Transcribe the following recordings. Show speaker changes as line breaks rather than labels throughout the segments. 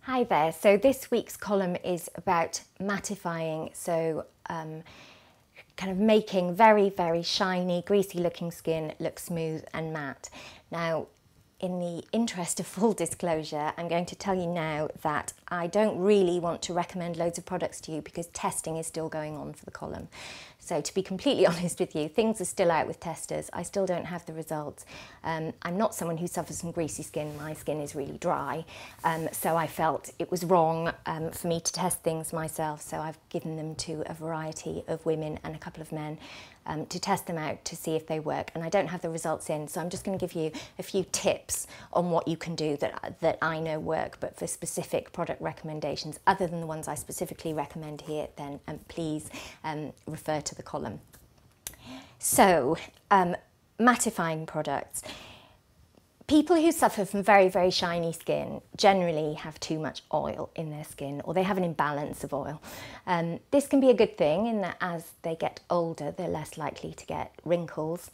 Hi there, so this week's column is about mattifying, so kind of making very shiny, greasy looking skin look smooth and matte. Now, in the interest of full disclosure, I'm going to tell you now that I don't really want to recommend loads of products to you because testing is still going on for the column. So to be completely honest with you, things are still out with testers. I still don't have the results. I'm not someone who suffers from greasy skin. My skin is really dry. So I felt it was wrong for me to test things myself. So I've given them to a variety of women and a couple of men to test them out to see if they work. And I don't have the results in, so I'm just going to give you a few tips on what you can do that I know work, but for specific product recommendations, other than the ones I specifically recommend here, then please refer to the column. So, mattifying products. People who suffer from very shiny skin generally have too much oil in their skin, or they have an imbalance of oil. This can be a good thing in that as they get older, they're less likely to get wrinkles.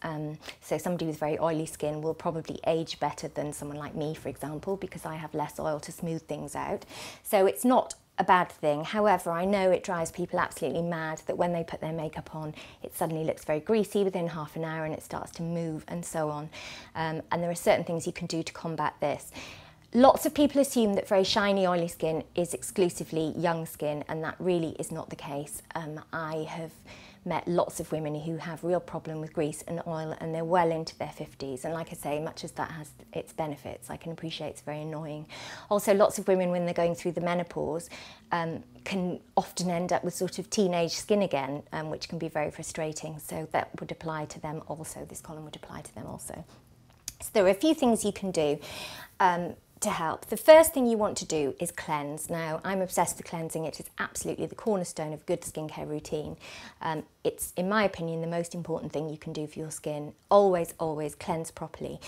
So somebody with very oily skin will probably age better than someone like me, for example, because I have less oil to smooth things out. So it's not a bad thing. However, I know it drives people absolutely mad that when they put their makeup on, it suddenly looks very greasy within half an hour and it starts to move and so on. And there are certain things you can do to combat this. Lots of people assume that very shiny, oily skin is exclusively young skin, and that really is not the case. I have met lots of women who have real problem with grease and oil, and they're well into their 50s. And like I say, much as that has its benefits, I can appreciate it's very annoying. Also, lots of women, when they're going through the menopause, can often end up with sort of teenage skin again, which can be very frustrating. So that would apply to them also. This column would apply to them also. So there are a few things you can do to help. The first thing you want to do is cleanse. Now, I'm obsessed with cleansing. It is absolutely the cornerstone of good skincare routine. It's, in my opinion, the most important thing you can do for your skin. Always cleanse properly.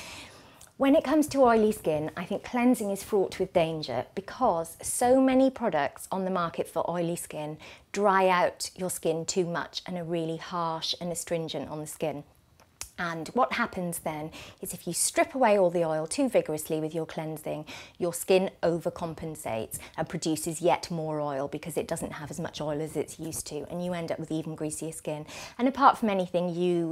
When it comes to oily skin, I think cleansing is fraught with danger because so many products on the market for oily skin dry out your skin too much and are really harsh and astringent on the skin. And what happens then is if you strip away all the oil too vigorously with your cleansing, your skin overcompensates and produces yet more oil because it doesn't have as much oil as it's used to, and you end up with even greasier skin. And apart from anything,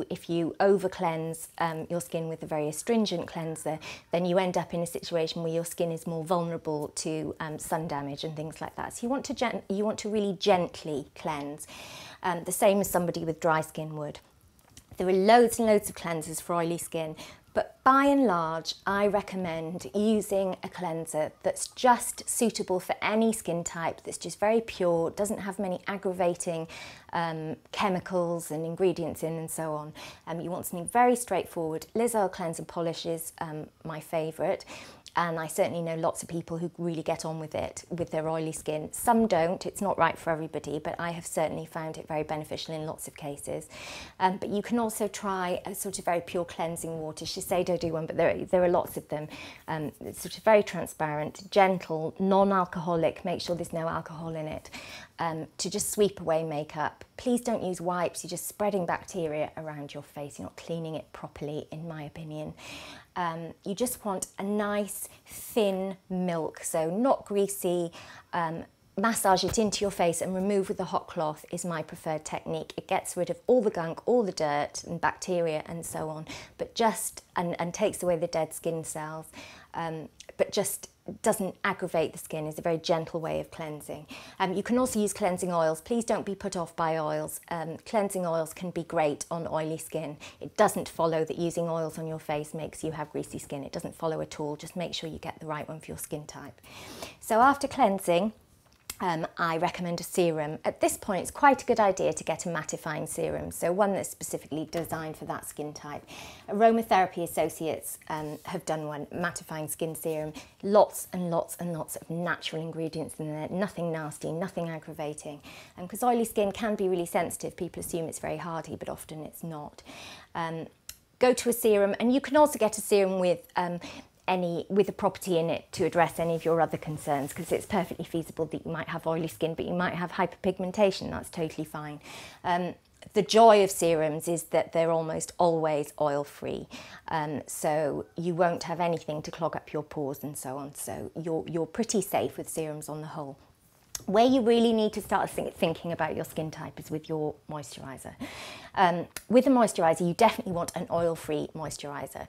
if you over cleanse your skin with a very astringent cleanser, then you end up in a situation where your skin is more vulnerable to sun damage and things like that. So you want to really gently cleanse, the same as somebody with dry skin would. There are loads and loads of cleansers for oily skin, but by and large, I recommend using a cleanser that's just suitable for any skin type, that's just very pure, doesn't have many aggravating chemicals and ingredients in and so on. You want something very straightforward. Liz Oil Cleanse and Polish is my favourite. And I certainly know lots of people who really get on with it with their oily skin. Some don't, it's not right for everybody, but I have certainly found it very beneficial in lots of cases. But you can also try a sort of very pure cleansing water. Shiseido do one, but there are lots of them. It's sort of very transparent, gentle, non-alcoholic, make sure there's no alcohol in it, to just sweep away makeup. Please don't use wipes, you're just spreading bacteria around your face, you're not cleaning it properly, in my opinion. You just want a nice thin milk, so not greasy. Massage it into your face and remove with a hot cloth is my preferred technique. It gets rid of all the gunk, all the dirt and bacteria and so on, but just and takes away the dead skin cells, but just doesn't aggravate the skin. Is a very gentle way of cleansing. You can also use cleansing oils. Please don't be put off by oils. Cleansing oils can be great on oily skin. It doesn't follow that using oils on your face makes you have greasy skin. It doesn't follow at all. Just make sure you get the right one for your skin type. So after cleansing, I recommend a serum. At this point, it's quite a good idea to get a mattifying serum, so one that's specifically designed for that skin type. Aromatherapy Associates have done one, mattifying skin serum. Lots and lots of natural ingredients in there, nothing nasty, nothing aggravating. Because oily skin can be really sensitive, people assume it's very hardy, but often it's not. Go to a serum, and you can also get a serum with a property in it to address any of your other concerns, because it's perfectly feasible that you might have oily skin, but you might have hyperpigmentation. That's totally fine. The joy of serums is that they're almost always oil-free, so you won't have anything to clog up your pores and so on. So you're pretty safe with serums on the whole. Where you really need to start thinking about your skin type is with your moisturiser. With a moisturiser, you definitely want an oil-free moisturiser.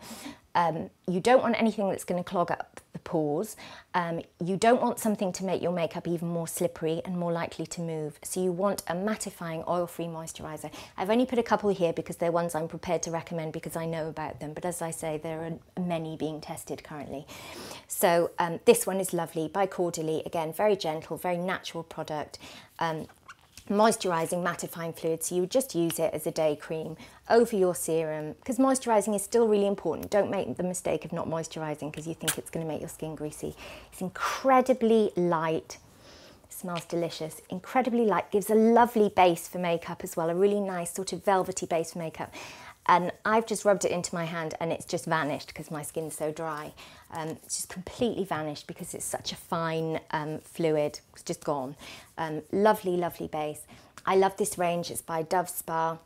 You don't want anything that's going to clog up the pores. You don't want something to make your makeup even more slippery and more likely to move. So you want a mattifying oil-free moisturiser. I've only put a couple here because they're ones I'm prepared to recommend because I know about them. But as I say, there are many being tested currently. So this one is lovely by Caudalie. Again, very gentle, very natural product. Moisturising mattifying fluid, so you would just use it as a day cream over your serum, because moisturising is still really important. Don't make the mistake of not moisturising because you think it's going to make your skin greasy. It's incredibly light, smells delicious, incredibly light, gives a lovely base for makeup as well, a really nice sort of velvety base for makeup. And I've just rubbed it into my hand and it's just vanished because my skin's so dry. It's just completely vanished because it's such a fine fluid. It's just gone. Lovely, lovely base. I love this range. It's by Dove Spa.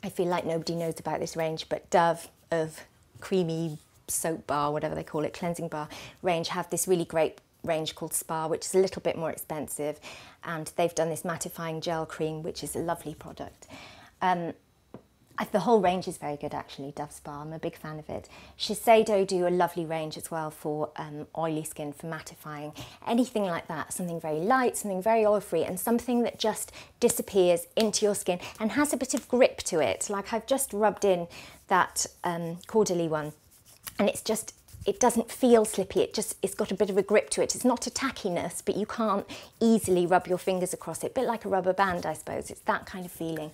I feel like nobody knows about this range, but Dove of creamy soap bar, whatever they call it, cleansing bar range, have this really great range called Spa, which is a little bit more expensive. And they've done this mattifying gel cream, which is a lovely product. The whole range is very good actually, Dove Spa, I'm a big fan of it. Shiseido do a lovely range as well for oily skin, for mattifying. Anything like that, something very light, something very oil-free, and something that just disappears into your skin and has a bit of grip to it. Like I've just rubbed in that Caudalie one, and it's just, it doesn't feel slippy, it's got a bit of a grip to it. It's not a tackiness, but you can't easily rub your fingers across it. A bit like a rubber band, I suppose. It's that kind of feeling.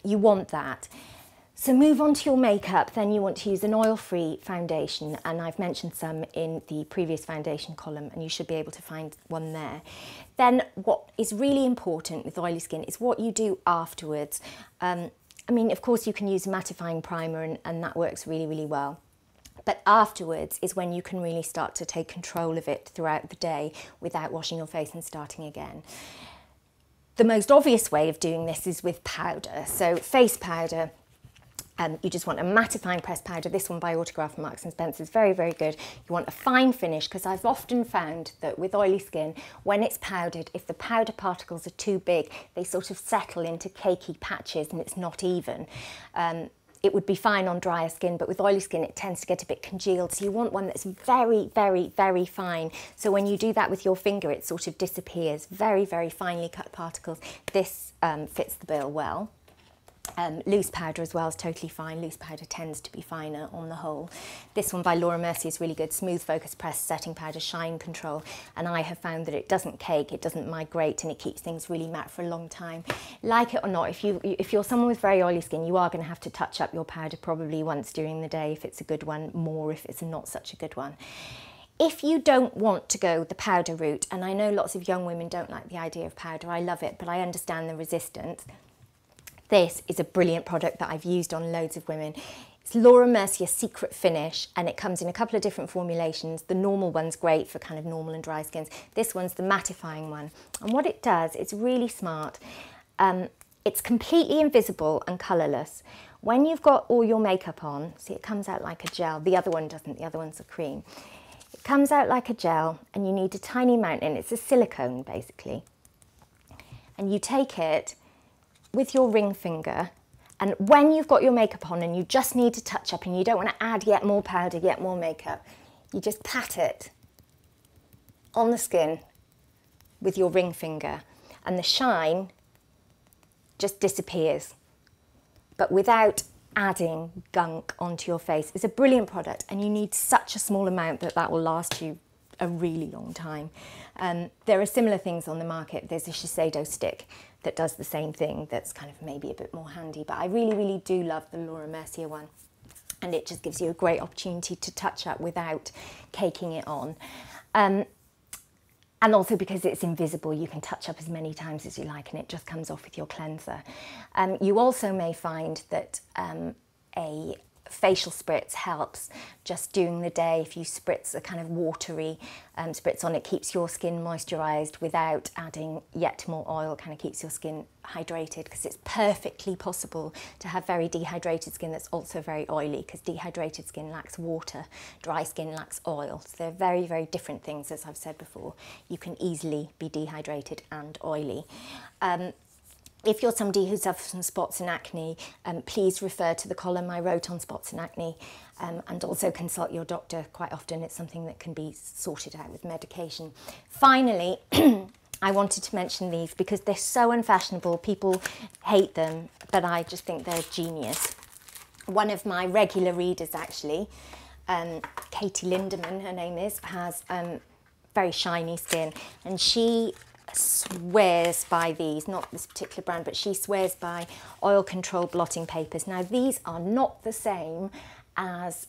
You want that. So move on to your makeup, then you want to use an oil-free foundation, and I've mentioned some in the previous foundation column, and you should be able to find one there. Then what is really important with oily skin is what you do afterwards. I mean, of course you can use a mattifying primer and that works really, really well. But afterwards is when you can really start to take control of it throughout the day without washing your face and starting again. The most obvious way of doing this is with powder. So face powder, you just want a mattifying pressed powder. This one by Autograph from Marks & Spencer is very, very good. You want a fine finish, because I've often found that with oily skin, when it's powdered, if the powder particles are too big, they sort of settle into cakey patches and it's not even. It would be fine on drier skin, but with oily skin, it tends to get a bit congealed. So you want one that's very, very, very fine. So when you do that with your finger, it sort of disappears. Very, very finely cut particles. This fits the bill well. Loose powder as well is totally fine. Loose powder tends to be finer on the whole. This one by Laura Mercier is really good. Smooth Focus Pressed Setting Powder, Shine Control. And I have found that it doesn't cake, it doesn't migrate, and it keeps things really matte for a long time. Like it or not, if you're someone with very oily skin, you are going to have to touch up your powder probably once during the day if it's a good one, more if it's not such a good one. If you don't want to go the powder route, and I know lots of young women don't like the idea of powder, I love it, but I understand the resistance. This is a brilliant product that I've used on loads of women. It's Laura Mercier Secret Finish, and it comes in a couple of different formulations. The normal one's great for kind of normal and dry skins. This one's the mattifying one. And what it does, it's really smart. It's completely invisible and colourless. When you've got all your makeup on, see, it comes out like a gel. The other one doesn't, the other one's a cream. It comes out like a gel, and you need a tiny amount in. It's a silicone, basically. And you take it with your ring finger, and when you've got your makeup on and you just need to touch up and you don't want to add yet more powder, yet more makeup, you just pat it on the skin with your ring finger, and the shine just disappears, but without adding gunk onto your face. It's a brilliant product, and you need such a small amount that will last you a really long time. There are similar things on the market. There's a Shiseido stick that does the same thing, that's kind of maybe a bit more handy, but I really, really do love the Laura Mercier one, and it just gives you a great opportunity to touch up without caking it on. And also because it's invisible, you can touch up as many times as you like and it just comes off with your cleanser. You also may find that a facial spritz helps just during the day. If you spritz a kind of watery spritz on, it keeps your skin moisturised without adding yet more oil, kind of keeps your skin hydrated, because it's perfectly possible to have very dehydrated skin that's also very oily, because dehydrated skin lacks water, dry skin lacks oil. So they're very, very different things, as I've said before. You can easily be dehydrated and oily. If you're somebody who suffers from spots and acne, please refer to the column I wrote on spots and acne, and also consult your doctor. Quite often it's something that can be sorted out with medication. Finally, I wanted to mention these because they're so unfashionable. People hate them, but I just think they're genius. One of my regular readers, actually, Katie Lindemann, her name is, has very shiny skin, and she swears by these, not this particular brand, but she swears by oil control blotting papers. Now, these are not the same as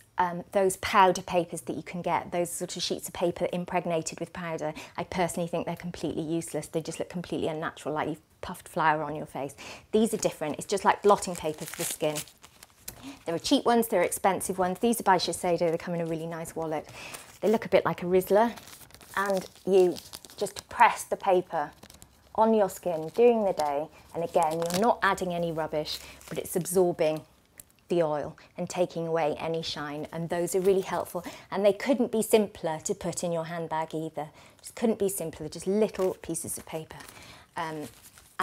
those powder papers that you can get, those sort of sheets of paper impregnated with powder. I personally think they're completely useless. They just look completely unnatural, like you've puffed flour on your face. These are different. It's just like blotting paper for the skin. There are cheap ones, there are expensive ones. These are by Shiseido. They come in a really nice wallet. They look a bit like a Rizzler, and you just press the paper on your skin during the day, and again, you're not adding any rubbish, but it's absorbing the oil and taking away any shine, and those are really helpful, and they couldn't be simpler to put in your handbag either. Just couldn't be simpler, just little pieces of paper.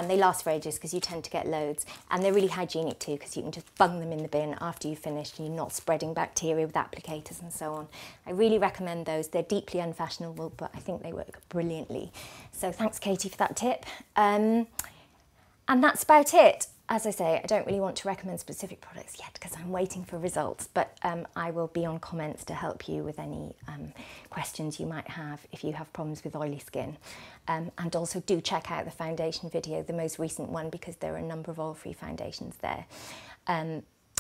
And they last for ages because you tend to get loads, and they're really hygienic too because you can just bung them in the bin after you've finished and you're not spreading bacteria with applicators and so on. I really recommend those. They're deeply unfashionable, but I think they work brilliantly. So thanks, Katie, for that tip. And that's about it. As I say, I don't really want to recommend specific products yet because I'm waiting for results, but I will be on comments to help you with any questions you might have if you have problems with oily skin. And also do check out the foundation video, the most recent one, because there are a number of oil-free foundations there.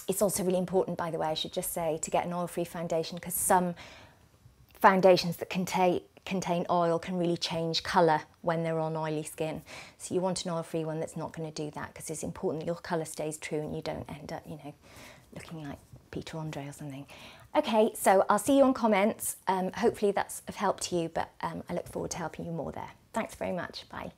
It's also really important, by the way, I should just say, to get an oil-free foundation, because some foundations that contain oil can really change colour when they're on oily skin. So you want an oil-free one that's not going to do that, because it's important that your colour stays true and you don't end up, you know, looking like Peter Andre or something. Okay, so I'll see you on comments. Hopefully that's of help to you, but I look forward to helping you more there. Thanks very much. Bye.